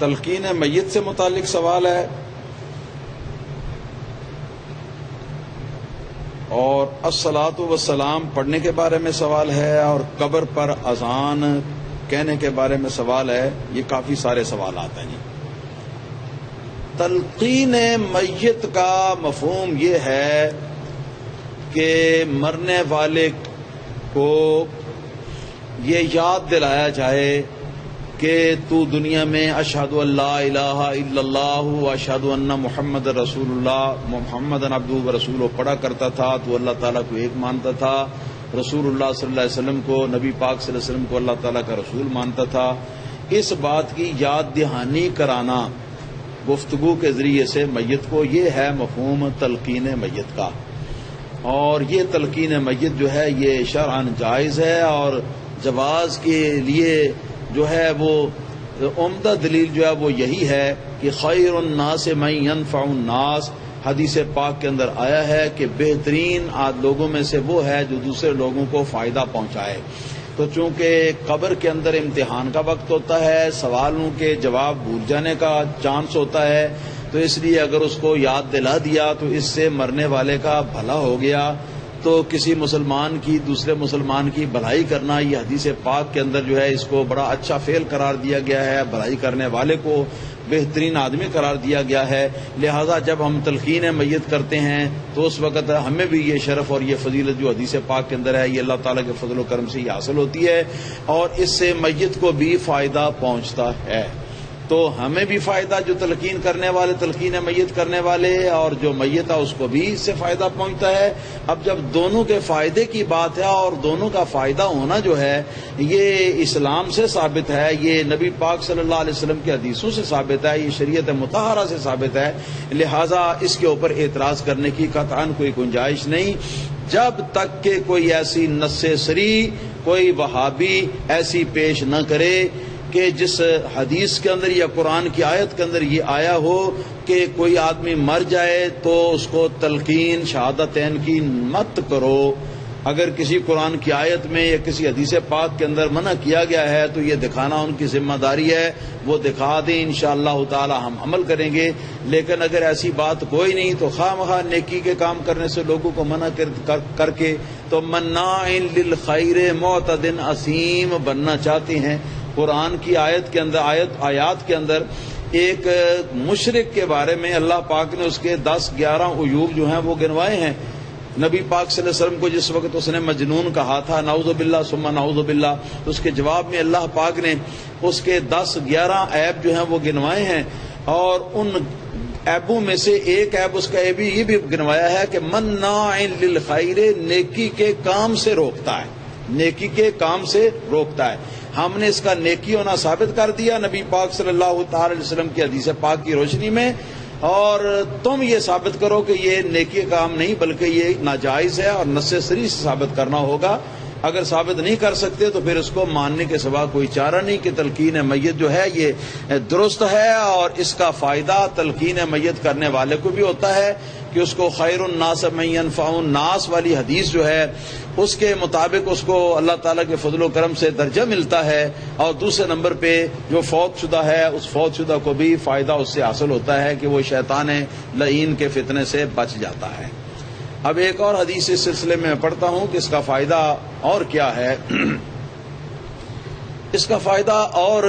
تلقین میت سے متعلق سوال ہے اور الصلاۃ والسلام پڑھنے کے بارے میں سوال ہے اور قبر پر اذان کہنے کے بارے میں سوال ہے. یہ کافی سارے سوالات ہیں. تلقین میت کا مفہوم یہ ہے کہ مرنے والے کو یہ یاد دلایا جائے کہ تو دنیا میں اشہد ان لا الہ الا اللہ و اشہد ان محمد رسول اللہ محمد عبدہ و رسولہ پڑھا کرتا تھا. تو اللہ تعالیٰ کو ایک مانتا تھا, رسول اللہ صلی اللہ علیہ وسلم کو, نبی پاک صلی اللہ علیہ وسلم کو اللہ تعالیٰ کا رسول مانتا تھا. اس بات کی یاد دہانی کرانا گفتگو کے ذریعے سے میت کو, یہ ہے مفہوم تلقین میت کا. اور یہ تلقین میت جو ہے یہ شرعاً جائز ہے, اور جواز کے لیے جو ہے وہ عمدہ دلیل جو ہے وہ یہی ہے کہ خیر الناس من ينفع الناس, حدیث پاک کے اندر آیا ہے کہ بہترین لوگوں میں سے وہ ہے جو دوسرے لوگوں کو فائدہ پہنچائے. تو چونکہ قبر کے اندر امتحان کا وقت ہوتا ہے, سوالوں کے جواب بھول جانے کا چانس ہوتا ہے, تو اس لیے اگر اس کو یاد دلا دیا تو اس سے مرنے والے کا بھلا ہو گیا. تو کسی مسلمان کی دوسرے مسلمان کی بھلائی کرنا, یہ حدیث پاک کے اندر جو ہے اس کو بڑا اچھا فعل قرار دیا گیا ہے, بھلائی کرنے والے کو بہترین آدمی قرار دیا گیا ہے. لہذا جب ہم تلقین میت کرتے ہیں تو اس وقت ہمیں بھی یہ شرف اور یہ فضیلت جو حدیث پاک کے اندر ہے یہ اللہ تعالیٰ کے فضل و کرم سے ہی حاصل ہوتی ہے, اور اس سے میت کو بھی فائدہ پہنچتا ہے. تو ہمیں بھی فائدہ, جو تلقین کرنے والے, تلقین میت کرنے والے, اور جو میت ہے اس کو بھی اس سے فائدہ پہنچتا ہے. اب جب دونوں کے فائدے کی بات ہے اور دونوں کا فائدہ ہونا جو ہے یہ اسلام سے ثابت ہے, یہ نبی پاک صلی اللہ علیہ وسلم کی حدیثوں سے ثابت ہے, یہ شریعت مطہرہ سے ثابت ہے, لہذا اس کے اوپر اعتراض کرنے کی قطعاً کوئی گنجائش نہیں, جب تک کہ کوئی ایسی نص صریح, کوئی وہابی ایسی پیش نہ کرے کہ جس حدیث کے اندر یا قرآن کی آیت کے اندر یہ آیا ہو کہ کوئی آدمی مر جائے تو اس کو تلقین شہادتین کی مت کرو. اگر کسی قرآن کی آیت میں یا کسی حدیث پاک کے اندر منع کیا گیا ہے تو یہ دکھانا ان کی ذمہ داری ہے, وہ دکھا دیں, انشاءاللہ تعالی ہم عمل کریں گے. لیکن اگر ایسی بات کوئی نہیں تو خواہ مخواہ نیکی کے کام کرنے سے لوگوں کو منع کر کے تو مناع للخیر معتد اثیم بننا چاہتے ہیں. قرآن کی آیت کے اندر آیات کے اندر ایک مشرک کے بارے میں اللہ پاک نے اس کے 10-11 عیوب جو ہیں وہ گنوائے ہیں. نبی پاک صلی اللہ علیہ وسلم کو جس وقت اس نے مجنون کہا تھا, نعوذ باللہ ثم نعوذ باللہ, تو اس کے جواب میں اللہ پاک نے اس کے 10-11 عیب جو ہیں وہ گنوائے ہیں, اور ان عیبوں میں سے ایک عیب اس کا یہ بھی گنوایا ہے کہ مناع للخیر, نیکی کے کام سے روکتا ہے, نیکی کے کام سے روکتا ہے. ہم نے اس کا نیکی ہونا ثابت کر دیا نبی پاک صلی اللہ تعالی علیہ وسلم کی حدیث پاک کی روشنی میں, اور تم یہ ثابت کرو کہ یہ نیکی کا کام نہیں بلکہ یہ ناجائز ہے, اور نص صریح سے ثابت کرنا ہوگا. اگر ثابت نہیں کر سکتے تو پھر اس کو ماننے کے سوا کوئی چارہ نہیں کہ تلقین میت جو ہے یہ درست ہے, اور اس کا فائدہ تلقین میت کرنے والے کو بھی ہوتا ہے کہ اس کو خیر الناس من ينفع الناس والی حدیث جو ہے اس کے مطابق اس کو اللہ تعالیٰ کے فضل و کرم سے درجہ ملتا ہے, اور دوسرے نمبر پہ جو فوت شدہ ہے اس فوت شدہ کو بھی فائدہ اس سے حاصل ہوتا ہے کہ وہ شیطان لعین کے فتنے سے بچ جاتا ہے. اب ایک اور حدیث اس سلسلے میں پڑھتا ہوں کہ اس کا فائدہ اور کیا ہے. اس کا فائدہ اور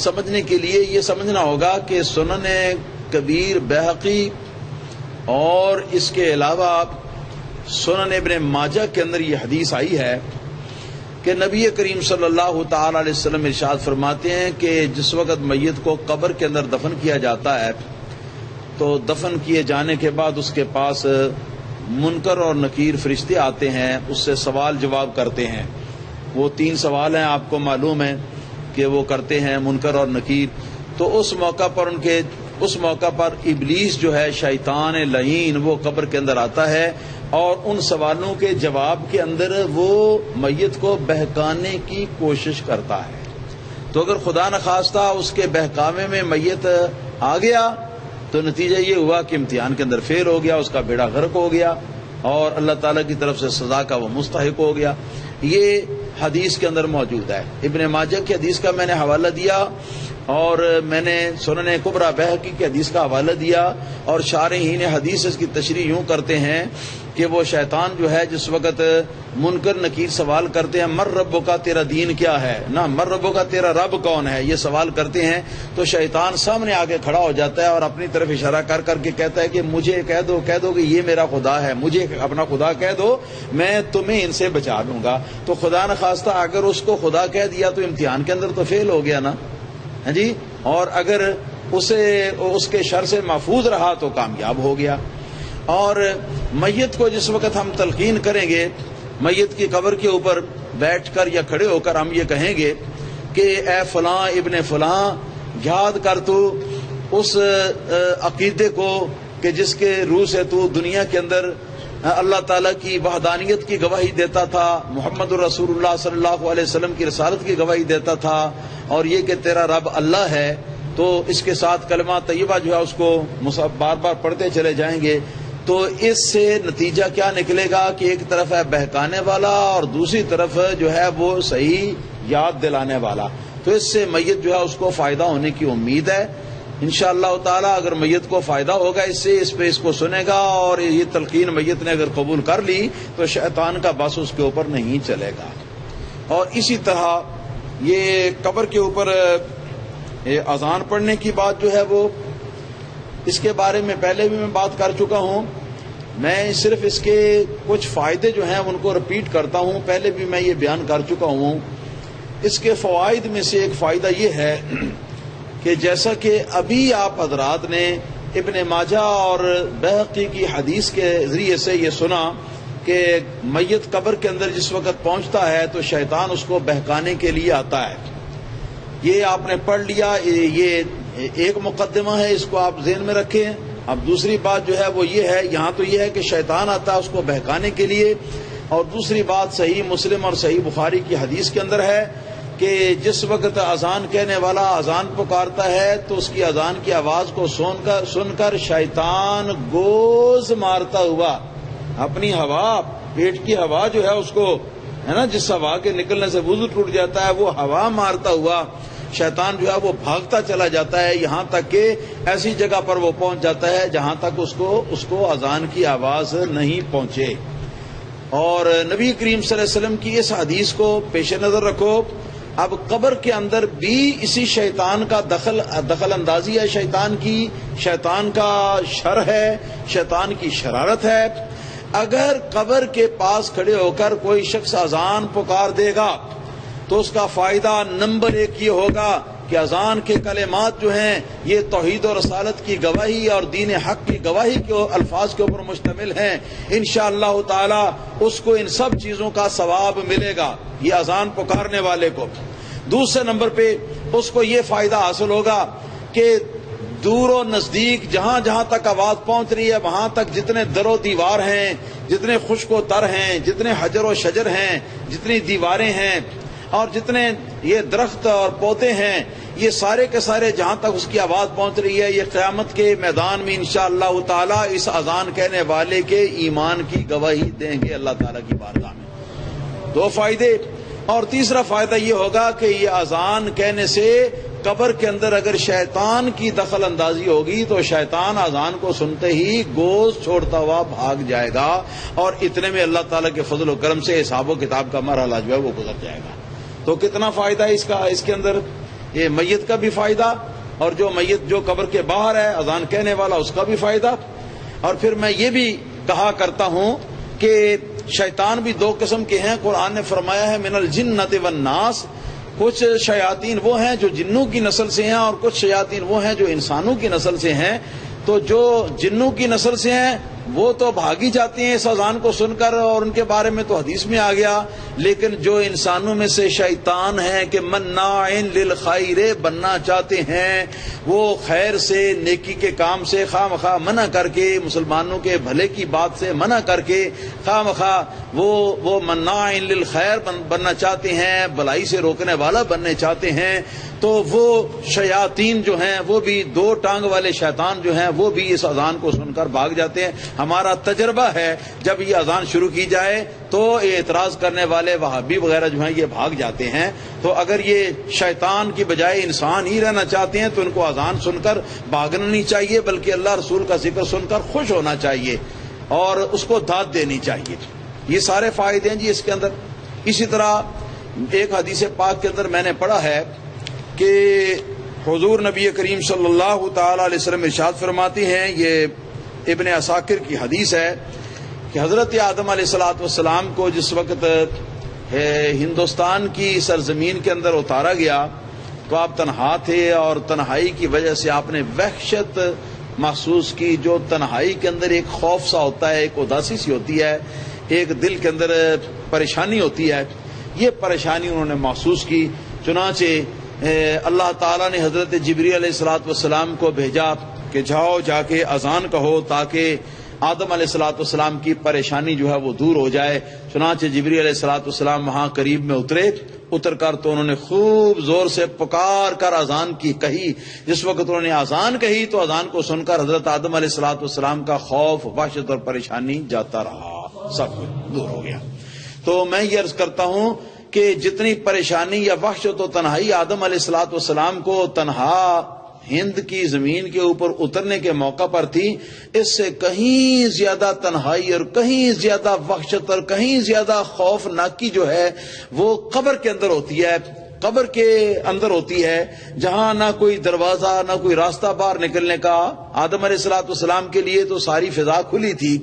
سمجھنے کے لیے یہ سمجھنا ہوگا کہ سنن کبیر بہقی اور اس کے علاوہ سنن ابن ماجہ کے اندر یہ حدیث آئی ہے کہ نبی کریم صلی اللہ تعالی علیہ وسلم ارشاد فرماتے ہیں کہ جس وقت میت کو قبر کے اندر دفن کیا جاتا ہے تو دفن کیے جانے کے بعد اس کے پاس منکر اور نکیر فرشتے آتے ہیں, اس سے سوال جواب کرتے ہیں. وہ 3 سوال ہیں, آپ کو معلوم ہے کہ وہ کرتے ہیں منکر اور نکیر. تو اس موقع پر ابلیس جو ہے شیطان لعین وہ قبر کے اندر آتا ہے, اور ان سوالوں کے جواب کے اندر وہ میت کو بہکانے کی کوشش کرتا ہے. تو اگر خدا نخواستہ اس کے بہکاوے میں میت آ گیا تو نتیجہ یہ ہوا کہ امتحان کے اندر فیل ہو گیا, اس کا بیڑا غرق ہو گیا, اور اللہ تعالیٰ کی طرف سے سزا کا وہ مستحق ہو گیا. یہ حدیث کے اندر موجود ہے۔ ابن ماجہ کی حدیث کا میں نے حوالہ دیا، اور میں نے سنن کبریٰ بہقی کی حدیث کا حوالہ دیا، اور شارحین حدیث اس کی تشریح یوں کرتے ہیں کہ وہ شیطان جو ہے جس وقت منکر نکیر سوال کرتے ہیں مر رب کا تیرا دین کیا ہے، نہ مر رب کا تیرا رب کون ہے، یہ سوال کرتے ہیں، تو شیطان سامنے آگے کھڑا ہو جاتا ہے اور اپنی طرف اشارہ کر کر کے کہ مجھے کہہ دو کہ یہ میرا خدا ہے، مجھے اپنا خدا کہہ دو، میں تمہیں ان سے بچا لوں گا۔ تو خدا نخواستہ اگر اس کو خدا کہہ دیا تو امتحان کے اندر تو فیل ہو گیا نا جی، اور اگر اس کے شر سے محفوظ رہا تو کامیاب ہو گیا۔ اور میت کو جس وقت ہم تلقین کریں گے، میت کی قبر کے اوپر بیٹھ کر یا کھڑے ہو کر ہم یہ کہیں گے کہ اے فلاں ابن فلاں، یاد کر تو اس عقیدے کو کہ جس کے روح سے تو دنیا کے اندر اللہ تعالیٰ کی وحدانیت کی گواہی دیتا تھا، محمد رسول اللہ صلی اللہ علیہ وسلم کی رسالت کی گواہی دیتا تھا، اور یہ کہ تیرا رب اللہ ہے۔ تو اس کے ساتھ کلمہ طیبہ جو ہے اس کو بار بار پڑھتے چلے جائیں گے، تو اس سے نتیجہ کیا نکلے گا کہ ایک طرف ہے بہکانے والا اور دوسری طرف جو ہے وہ صحیح یاد دلانے والا، تو اس سے میت جو ہے اس کو فائدہ ہونے کی امید ہے انشاءاللہ تعالی۔ اگر میت کو فائدہ ہوگا اس سے، اس پہ اس کو سنے گا، اور یہ تلقین میت نے اگر قبول کر لی تو شیطان کا بس اس کے اوپر نہیں چلے گا۔ اور اسی طرح یہ قبر کے اوپر اذان پڑھنے کی بات جو ہے وہ، اس کے بارے میں پہلے بھی میں بات کر چکا ہوں، میں صرف اس کے کچھ فائدے جو ہیں ان کو رپیٹ کرتا ہوں، پہلے بھی میں یہ بیان کر چکا ہوں۔ اس کے فوائد میں سے ایک فائدہ یہ ہے کہ جیسا کہ ابھی آپ حضرات نے ابن ماجہ اور بہقی کی حدیث کے ذریعے سے یہ سنا کہ میت قبر کے اندر جس وقت پہنچتا ہے تو شیطان اس کو بہکانے کے لیے آتا ہے، یہ آپ نے پڑھ لیا، یہ ایک مقدمہ ہے، اس کو آپ ذہن میں رکھیں۔ اب دوسری بات جو ہے وہ یہ ہے، یہاں تو یہ ہے کہ شیطان آتا ہے اس کو بہکانے کے لیے، اور دوسری بات صحیح مسلم اور صحیح بخاری کی حدیث کے اندر ہے کہ جس وقت اذان کہنے والا اذان پکارتا ہے تو اس کی اذان کی آواز کو سن کر شیطان گوز مارتا ہوا اپنی ہوا، پیٹ کی ہوا جو ہے اس کو ہے نا، جس ہوا کے نکلنے سے وضو ٹوٹ جاتا ہے، وہ ہوا مارتا ہوا شیطان جو ہے وہ بھاگتا چلا جاتا ہے، یہاں تک کہ ایسی جگہ پر وہ پہنچ جاتا ہے جہاں تک اس کو اذان کی آواز نہیں پہنچے۔ اور نبی کریم صلی اللہ علیہ وسلم کی اس حدیث کو پیش نظر رکھو۔ اب قبر کے اندر بھی اسی شیطان کا دخل اندازی ہے، شیطان کا شر ہے، شیطان کی شرارت ہے۔ اگر قبر کے پاس کھڑے ہو کر کوئی شخص اذان پکار دے گا تو اس کا فائدہ نمبر 1 یہ ہوگا کہ اذان کے کلمات جو ہیں یہ توحید و رسالت کی گواہی اور دین حق کی گواہی کے الفاظ کے اوپر مشتمل ہیں، انشاءاللہ تعالی اس کو ان سب چیزوں کا ثواب ملے گا یہ اذان پکارنے والے کو۔ دوسرے نمبر پہ اس کو یہ فائدہ حاصل ہوگا کہ دور و نزدیک جہاں جہاں تک آواز پہنچ رہی ہے وہاں تک جتنے در و دیوار ہیں، جتنے خشک و تر ہیں، جتنے حجر و شجر ہیں، جتنی دیواریں ہیں اور جتنے یہ درخت اور پودے ہیں، یہ سارے کے سارے جہاں تک اس کی آواز پہنچ رہی ہے یہ قیامت کے میدان میں انشاءاللہ تعالی اس اذان کہنے والے کے ایمان کی گواہی دیں گے اللہ تعالی کی بارگاہ میں۔ 2 فائدے۔ اور تیسرا فائدہ یہ ہوگا کہ یہ اذان کہنے سے قبر کے اندر اگر شیطان کی دخل اندازی ہوگی تو شیطان اذان کو سنتے ہی گوز چھوڑتا ہوا بھاگ جائے گا، اور اتنے میں اللہ تعالیٰ کے فضل و کرم سے حساب و کتاب کا مرحلہ جو ہے وہ گزر جائے گا۔ تو کتنا فائدہ ہے اس کے اندر، یہ میت کا بھی فائدہ، اور جو میت جو قبر کے باہر ہے اذان کہنے والا اس کا بھی فائدہ۔ اور پھر میں یہ بھی کہا کرتا ہوں کہ شیطان بھی 2 قسم کے ہیں، قرآن نے فرمایا ہے من الجنۃ والناس، کچھ شیاطین وہ ہیں جو جنوں کی نسل سے ہیں اور کچھ شیاطین وہ ہیں جو انسانوں کی نسل سے ہیں۔ تو جو جنوں کی نسل سے ہیں وہ تو بھاگی جاتی ہیں اس اذان کو سن کر، اور ان کے بارے میں تو حدیث میں آ گیا، لیکن جو انسانوں میں سے شیطان ہیں کہ مناع للخیر بننا چاہتے ہیں، وہ خیر سے نیکی کے کام سے خواہ مخواہ منع کر کے، مسلمانوں کے بھلے کی بات سے منع کر کے خواہ مخواہ وہ مناع للخیر بننا چاہتے ہیں، بلائی سے روکنے والا بننے چاہتے ہیں، تو وہ شیاطین جو ہیں وہ بھی دو ٹانگ والے شیطان جو ہیں وہ بھی اس اذان کو سن کر بھاگ جاتے ہیں. ہمارا تجربہ ہے جب یہ اذان شروع کی جائے تو اعتراض کرنے والے وہابی وغیرہ جو ہیں یہ بھاگ جاتے ہیں. تو اگر یہ شیطان کی بجائے انسان ہی رہنا چاہتے ہیں تو ان کو اذان سن کر بھاگنا نہیں چاہیے بلکہ اللہ رسول کا ذکر سن کر خوش ہونا چاہیے اور اس کو داد دینی چاہیے. یہ سارے فائدے ہیں جی اس کے اندر. اسی طرح ایک حدیث پاک کے اندر میں نے پڑھا ہے کہ حضور نبی کریم صلی اللہ تعالی علیہ وسلم ارشاد فرماتے ہیں، یہ ابن عساکر کی حدیث ہے کہ حضرت آدم علیہ السلام کو جس وقت ہندوستان کی سرزمین کے اندر اتارا گیا تو آپ تنہا تھے اور تنہائی کی وجہ سے آپ نے وحشت محسوس کی. جو تنہائی کے اندر ایک خوف سا ہوتا ہے، ایک اداسی سی ہوتی ہے، ایک دل کے اندر پریشانی ہوتی ہے، یہ پریشانی انہوں نے محسوس کی. چنانچہ اللہ تعالیٰ نے حضرت جبریل علیہ السلام کو بھیجا کہ جاؤ جا کے اذان کہو تاکہ آدم علیہ السلام کی پریشانی جو ہے وہ دور ہو جائے. چنانچہ جبریل علیہ السلام وہاں قریب میں اتر کر تو انہوں نے خوب زور سے پکار کر اذان کی کہی. جس وقت انہوں نے اذان کہی تو اذان کو سن کر حضرت آدم علیہ السلام کا خوف، وحشت اور پریشانی جاتا رہا، سب کچھ دور ہو گیا. تو میں یہ عرض کرتا ہوں کہ جتنی پریشانی یا وحشت و تنہائی آدم علیہ السلام کو تنہا ہند کی زمین کے اوپر اترنے کے موقع پر تھی، اس سے کہیں زیادہ تنہائی اور کہیں زیادہ وحشت اور کہیں زیادہ خوفناکی جو ہے وہ قبر کے اندر ہوتی ہے. قبر کے اندر ہوتی ہے جہاں نہ کوئی دروازہ نہ کوئی راستہ باہر نکلنے کا. آدم علیہ السلام کے لیے تو ساری فضا کھلی تھی،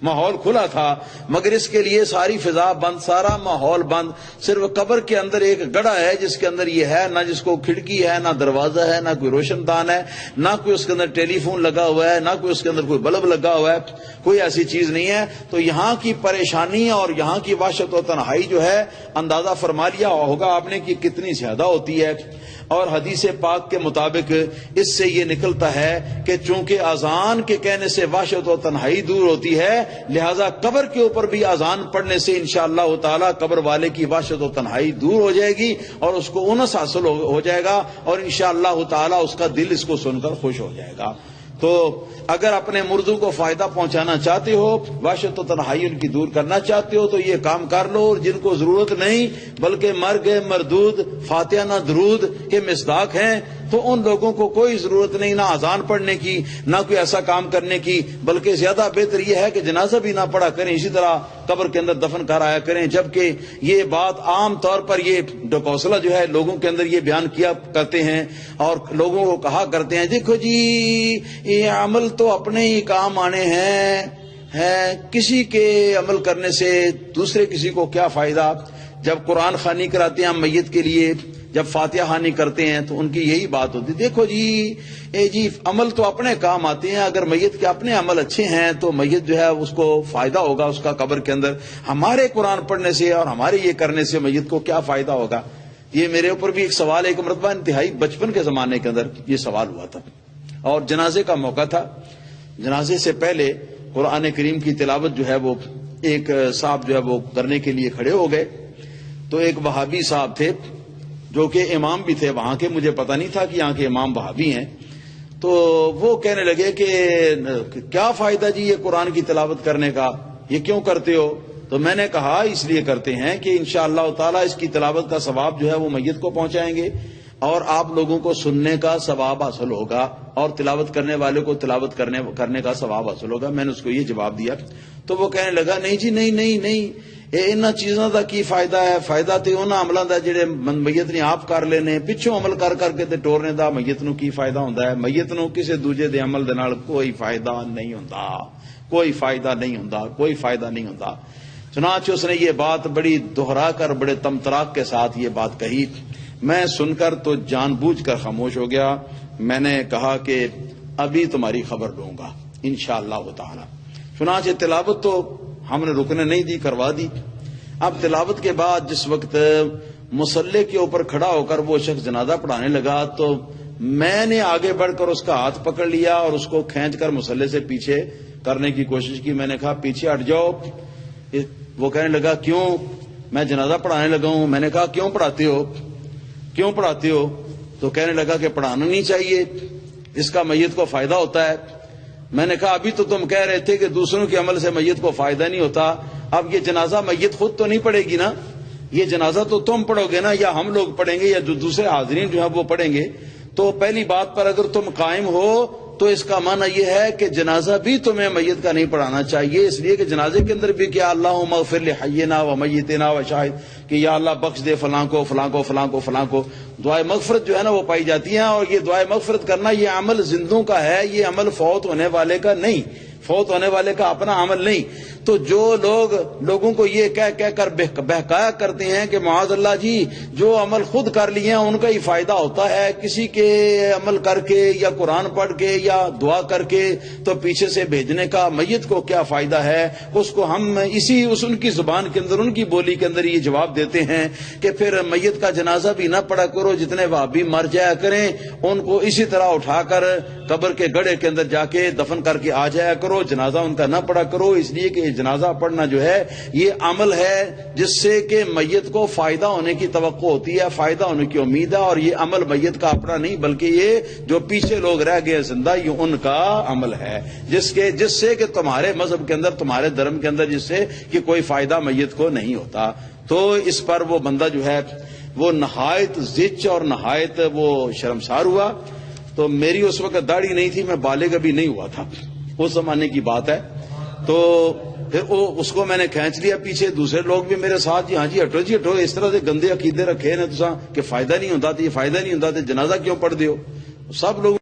ماحول کھلا تھا، مگر اس کے لیے ساری فضا بند، سارا ماحول بند. صرف قبر کے اندر ایک گڑھا ہے جس کے اندر یہ ہے، نہ جس کو کھڑکی ہے، نہ دروازہ ہے، نہ کوئی روشن دان ہے، نہ کوئی اس کے اندر ٹیلی فون لگا ہوا ہے، نہ کوئی اس کے اندر کوئی بلب لگا ہوا ہے، کوئی ایسی چیز نہیں ہے. تو یہاں کی پریشانی اور یہاں کی وحشت و تنہائی جو ہے اندازہ فرما لیا ہوگا آپ نے کہ کتنی زیادہ ہوتی ہے. اور حدیث پاک کے مطابق اس سے یہ نکلتا ہے کہ چونکہ اذان کے کہنے سے وحشت و تنہائی دور ہوتی ہے، لہذا قبر کے اوپر بھی اذان پڑھنے سے انشاءاللہ تعالی قبر والے کی وحشت و تنہائی دور ہو جائے گی اور اس کو انس حاصل ہو جائے گا اور انشاءاللہ تعالی اس کا دل اس کو سن کر خوش ہو جائے گا. تو اگر اپنے مردوں کو فائدہ پہنچانا چاہتے ہو، وحشت و تنہائی ان کی دور کرنا چاہتے ہو تو یہ کام کر لو. اور جن کو ضرورت نہیں بلکہ مرگ مردود فاتحہ نہ درود کے مصداق ہیں تو ان لوگوں کو کوئی ضرورت نہیں نہ اذان پڑھنے کی نہ کوئی ایسا کام کرنے کی، بلکہ زیادہ بہتر یہ ہے کہ جنازہ بھی نہ پڑھا کریں، اسی طرح قبر کے اندر دفن کرایا کریں. جبکہ یہ بات عام طور پر یہ ڈکوسلا جو ہے لوگوں کے اندر یہ بیان کیا کرتے ہیں اور لوگوں کو کہا کرتے ہیں دیکھو جی یہ عمل تو اپنے ہی کام آنے ہیں، کسی کے عمل کرنے سے دوسرے کسی کو کیا فائدہ. جب قرآن خوانی کراتے ہیں ہم میت کے لیے، جب فاتحہ خوانی کرتے ہیں تو ان کی یہی بات ہوتی ہے، دیکھو جی عمل تو اپنے کام آتے ہیں، اگر میت کے اپنے عمل اچھے ہیں تو میت جو ہے اس کو فائدہ ہوگا اس کا قبر کے اندر، ہمارے قرآن پڑھنے سے اور ہمارے یہ کرنے سے میت کو کیا فائدہ ہوگا. یہ میرے اوپر بھی ایک سوال ایک مرتبہ انتہائی بچپن کے زمانے کے اندر یہ سوال ہوا تھا اور جنازے کا موقع تھا. جنازے سے پہلے قرآن کریم کی تلاوت جو ہے وہ ایک صاحب جو ہے وہ کرنے کے لیے کھڑے ہو گئے. تو ایک وہابی صاحب تھے جو کہ امام بھی تھے وہاں کے، مجھے پتہ نہیں تھا کہ یہاں کے امام وہابی ہیں. تو وہ کہنے لگے کہ کیا فائدہ جی یہ قرآن کی تلاوت کرنے کا، یہ کیوں کرتے ہو؟ تو میں نے کہا اس لیے کرتے ہیں کہ انشاءاللہ تعالی اس کی تلاوت کا ثواب جو ہے وہ میت کو پہنچائیں گے اور آپ لوگوں کو سننے کا ثواب حاصل ہوگا اور تلاوت کرنے والے کو تلاوت کرنے کا ثواب حاصل ہوگا. میں نے اس کو یہ جواب دیا. تو وہ کہنے لگا نہیں جی نہیں انہاں چیزاں دا کی فائدہ ہے، فائدہ تے انہاں عملاں دا جڑے میت نے آپ کر لینے، پچھوں عمل کر کے تے ٹورنے دا میت نو کی فائدہ ہوندا ہے؟ میت نو کسے دوجے دے عمل دے نال کوئی فائدہ نہیں ہوندا، کوئی فائدہ نہیں ہوندا، کوئی فائدہ نہیں ہوندا. چنانچہ اس نے یہ بات بڑی دہرا کر بڑے تمطراق کے ساتھ یہ بات کہی. میں سن کر تو جان بوجھ کر خاموش ہو گیا. میں نے کہا کہ ابھی تمہاری خبر لوں گا انشاءاللہ تعالی. چنانچہ تلاوت تو ہم نے رکنے نہیں دی، کروا دی. اب تلاوت کے بعد جس وقت مصلی کے اوپر کھڑا ہو کر وہ شخص جنازہ پڑھانے لگا تو میں نے آگے بڑھ کر اس کا ہاتھ پکڑ لیا اور اس کو کھینچ کر مصلی سے پیچھے کرنے کی کوشش کی. میں نے کہا پیچھے ہٹ جاؤ. وہ کہنے لگا کیوں؟ میں جنازہ پڑھانے لگا ہوں. میں نے کہا کیوں پڑھاتے ہو؟ تو کہنے لگا کہ پڑھانا نہیں چاہیے، اس کا میت کو فائدہ ہوتا ہے۔ میں نے کہا ابھی تو تم کہہ رہے تھے کہ دوسروں کے عمل سے میت کو فائدہ نہیں ہوتا، اب یہ جنازہ میت خود تو نہیں پڑھے گی نا، یہ جنازہ تو تم پڑھو گے نا، یا ہم لوگ پڑھیں گے، یا جو دوسرے حاضرین جو ہیں وہ پڑھیں گے۔ تو پہلی بات پر اگر تم قائم ہو تو اس کا معنی یہ ہے کہ جنازہ بھی تمہیں میت کا نہیں پڑھانا چاہیے، اس لیے کہ جنازے کے اندر بھی کیا اللہم اغفر لحینا و میتنا و شاہد، کہ یا اللہ بخش دے فلاں کو فلاں کو فلاں کو فلاں کو، دعائے مغفرت جو ہے نا وہ پائی جاتی ہیں۔ اور یہ دعائے مغفرت کرنا یہ عمل زندوں کا ہے، یہ عمل فوت ہونے والے کا نہیں، فوت ہونے والے کا اپنا عمل نہیں۔ تو جو لوگ لوگوں کو یہ کہہ کر بہکایا کرتے ہیں کہ معاذ اللہ جی جو عمل خود کر لیے ہیں ان کا ہی فائدہ ہوتا ہے، کسی کے عمل کر کے یا قرآن پڑھ کے یا دعا کر کے تو پیچھے سے بھیجنے کا میت کو کیا فائدہ ہے، اس کو ہم ان کی زبان کے اندر، ان کی بولی کے اندر یہ جواب دیتے ہیں کہ پھر میت کا جنازہ بھی نہ پڑھا کرو، جتنے وہابی مر جایا کریں ان کو اسی طرح اٹھا کر قبر کے گڑھے کے اندر جا کے دفن کر کے آ جایا کرو، جنازہ ان کا نہ پڑھا کرو، اس لیے کہ جنازہ پڑھنا جو ہے یہ عمل ہے جس سے کہ میت کو فائدہ ہونے کی توقع ہوتی ہے، فائدہ ہونے کی امید ہے، اور یہ عمل میت کا اپنا نہیں بلکہ یہ جو پیچھے لوگ رہ گئے زندہ یہ ان کا عمل ہے، جس سے کہ تمہارے مذہب کے اندر، تمہارے دھرم کے اندر جس سے کہ کوئی فائدہ میت کو نہیں ہوتا۔ تو اس پر وہ بندہ جو ہے وہ نہایت زچ اور نہایت وہ شرمسار ہوا۔ تو میری اس وقت داڑھی نہیں تھی، میں بالغ ابھی نہیں ہوا تھا، اس زمانے کی بات ہے۔ تو پھر اس کو میں نے کھینچ لیا پیچھے، دوسرے لوگ بھی میرے ساتھ، جی ہاں جی ہٹو جی ہٹو، اس طرح سے گندے عقیدے رکھے نا تساں کہ فائدہ نہیں ہوتا، تو یہ فائدہ نہیں ہوتا تو جنازہ کیوں پڑھ دیو، سب لوگ